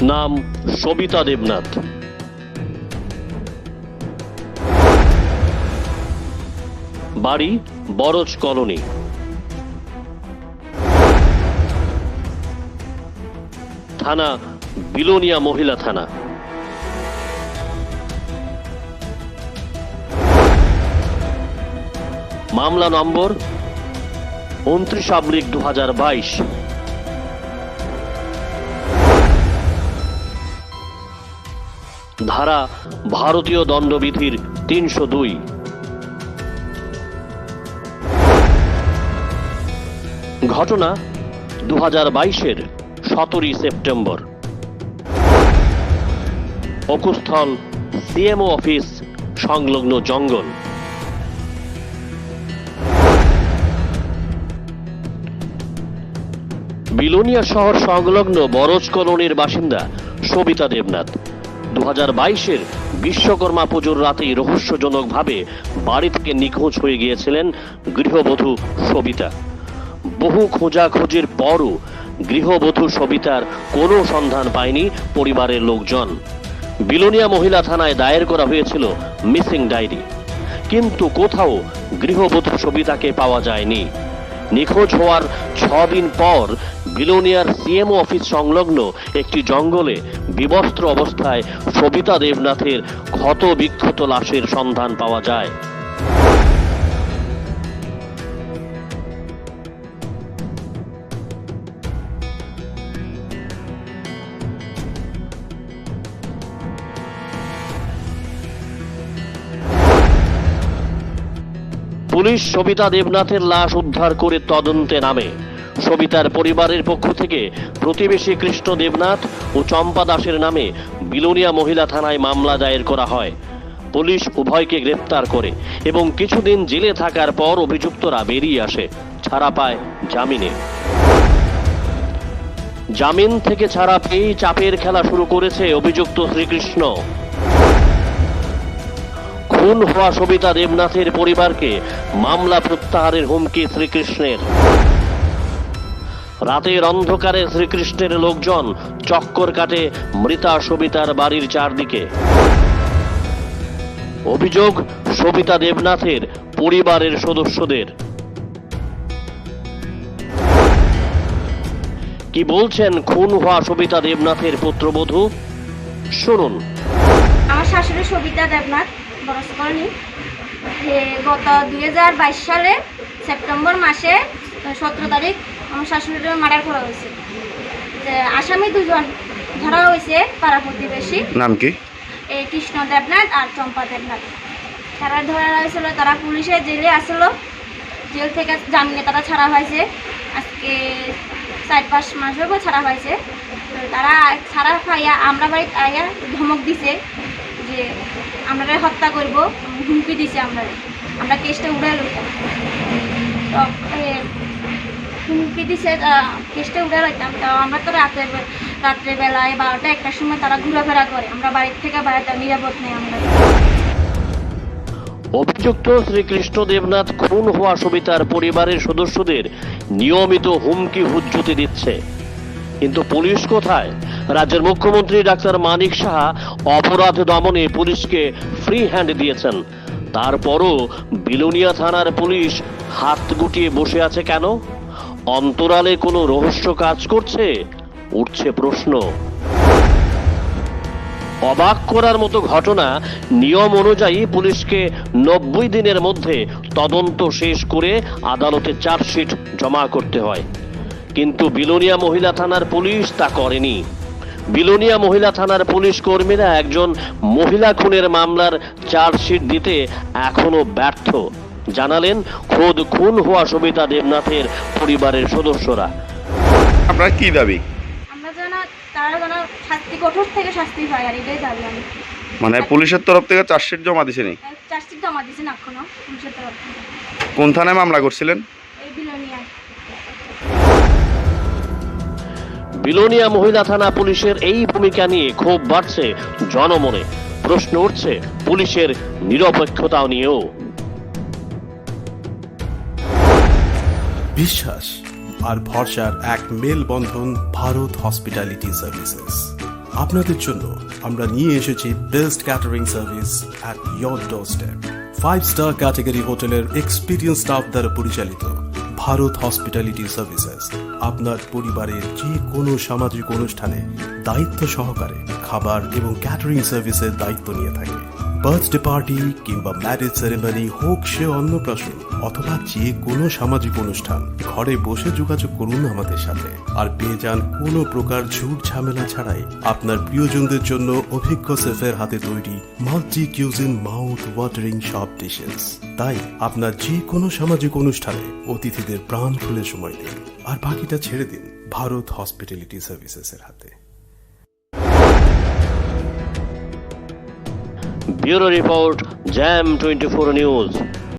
নাম সবিতা দেবনাথ। বাড়ি বরজ কলোনি। থানা বিলোনিয়া মহিলা থানা। মামলা নম্বর 29/2022। ধারা ভারতীয় দণ্ডবিধির 302। ঘটনা 2022-এর 17 সেপ্টেম্বর। অকুস্থল সিএমও অফিস সংলগ্ন জঙ্গল। বিলোনিয়া শহর সংলগ্ন বরজ কলোনির বাসিন্দা সবিতা দেবনাথ 2022-এর বিশ্বকর্মা পুজোর রাতেই রহস্যজনকভাবে বাড়ি থেকে নিখোঁজ হয়ে গিয়েছিলেন গৃহবধূ সবিতা। বহু খোঁজাখুঁজির পরও গৃহবধূ সবিতার কোনো সন্ধান পায়নি পরিবারের লোকজন। বিলোনিয়া মহিলা থানায় দায়ের করা হয়েছিল মিসিং ডায়েরি, কিন্তু কোথাও গৃহবধূ সবিতাকে পাওয়া যায়নি। নিখোঁজ হওয়ার 6 দিন পর বিলোনিয়ার সিএমও অফিস সংলগ্ন একটি জঙ্গলে বিবস্ত্র অবস্থায় সবিতা দেবনাথের ক্ষত বিক্ষত লাশের সন্ধান পাওয়া যায়। পুলিশ সবিতা দেবনাথের লাশ উদ্ধার করে তদন্তে নামে। সবিতার পরিবারের পক্ষ থেকে প্রতিবেশী কৃষ্ণ দেবনাথ ও চম্পা দাসের নামে বিলোনিয়া মহিলা থানায় মামলা দায়ের করা হয়। পুলিশ উভয়কে গ্রেপ্তার করে এবং কিছুদিন জেলে থাকার পর অভিযুক্তরা বেরিয়ে আসে, ছাড়া পায় জামিনে। জামিন থেকে ছাড়া পেয়েই চাপের খেলা শুরু করেছে অভিযুক্ত শ্রীকৃষ্ণ। খুন হওয়া সবিতা দেবনাথের পরিবারকে মামলা প্রত্যাহারের হুমকি শ্রীকৃষ্ণের। রাতের অন্ধকারে শ্রীকৃষ্ণের লোকজন চক্কর কাটে মৃতা সবিতার বাড়ির চারদিকে। অভিযোগ সবিতা দেবনাথের পরিবারের সদস্যদের। কি বলছেন খুন হওয়া সবিতা দেবনাথের পুত্রবধূ, শুনুন। আমার শাশুড়ি সবিতা দেবনাথ বরজ কলোনি গত 2022 সালে সেপ্টেম্বর মাসে 17 তারিখ আমার শাশুড়ির মার্ডার করা হয়েছে। আসামি দুজন ধরা হয়েছে, পাড়া প্রতিবেশী। নাম কি? কৃষ্ণ দেবনাথ আর চম্পা দেবনাথ। তারা ধরা হয়েছিল, তারা পুলিশের জেলে আসলো, জেল থেকে জামিনে তারা ছাড়া হয়েছে। আজকে 4-5 মাস হইব ছাড়া হয়েছে। তারা ছাড়া পাইয়া আমরা বাড়িতে আইয়া ধমক দিছে যে আমরা হত্যা করব, হুমকি দিছে। আমরা কেসটা উড়ে লইতাম, হুমকি দিছে কেসটা উড়ে লইতাম। তো আমরা তো রাত্রেবেলায় 12টা-1টার সময় তারা ঘোরাফেরা করে, আমরা বাড়ির থেকে বাইরে নিরাপদ নেই। আমরা অভিযুক্ত শ্রীকৃষ্ণ দেবনাথ খুন হওয়া সবিতার পরিবারের সদস্যদের নিয়মিত হুমকি হুজ্জতি দিচ্ছে, কিন্তু পুলিশ কোথায়? রাজ্যের মুখ্যমন্ত্রী ডাক্তার মানিক সাহা অপরাধ দমনে পুলিশকে ফ্রি হ্যান্ড দিয়েছেন। তারপরও বিলোনিয়া থানার পুলিশ হাত গুটিয়ে বসে আছে কেন? অন্তরালে কোনো রহস্য কাজ করছে? উঠছে প্রশ্ন। অবাক করার মতো ঘটনা, নিয়ম অনুযায়ী পুলিশকে 90 দিনের মধ্যে তদন্ত শেষ করে আদালতে চার্জশিট জমা করতে হয়, কিন্তু বিলোনিয়া মহিলা থানার পুলিশ তা করেনি। বিলোনিয়া মহিলা থানার পুলিশ কর্মীরা একজন মহিলা খুনের মামলার চার্জশিট দিতে এখনো ব্যর্থ, জানালেন খোদ খুন হওয়া সবিতা দেবনাথের পরিবারের সদস্যরা। আপনার কি দাবি? আমরা যেন তারা যেন শাস্তি, কঠোর থেকে শাস্তি পায়, আর এটাই দাবি। আমি মানে পুলিশের তরফ থেকে চার্জশিট জমা দিছেনি? চার্জশিট জমা দিয়েছেন এখনো পুলিশের তরফ থেকে। কোন থানায় মামলা করছিলেন? এই বিলোনিয়া। বিলোনিয়া মহিলা থানা পুলিশের এই ভূমিকা নিয়ে ক্ষোভ বাড়ছে জনমনে। প্রশ্ন উঠছে পুলিশের নিরপেক্ষতা নিয়েও। বিশ্বাস আর ভরসার এক মেলবন্ধন, ভারত হসপিটালিটি সার্ভিসেস। আপনাদের জন্য আমরা নিয়ে এসেছি best catering service at your doorstep. 5-স্টার ক্যাটাগরি হোটেলের এক্সপিরিয়েন্স স্টাফ দ্বারা পরিচালিত ভারত হসপিটালিটি সার্ভিসেস আপনার পরিবারের যে কোনো সামাজিক অনুষ্ঠানে দায়িত্ব সহকারে খাবার এবং ক্যাটারিং সার্ভিসের দায়িত্ব নিয়ে থাকে। বার্থডে পার্টি কিংবা ম্যারেজ সেরেমনি হোক সে অন্নপ্রাশন অথবা যে কোনো সামাজিক অনুষ্ঠান, ঘরে বসে যোগাযোগ করুন আমাদের সাথে আর পেয়ে যান কোনো প্রকার ঝুট ঝামেলা ছাড়াই আপনার প্রিয়জনদের জন্য অভিজ্ঞ শেফের হাতে তৈরি মাল্টি কিউজিন মাউথ ওয়াটারিং সব ডিশেস। তাই আপনার যে কোনো সামাজিক অনুষ্ঠানে অতিথিদের প্রাণ খুলে সময় দিন আর বাকিটা ছেড়ে দিন ভারত হসপিটালিটি সার্ভিসেসের হাতে। Bureau report jam 24 news.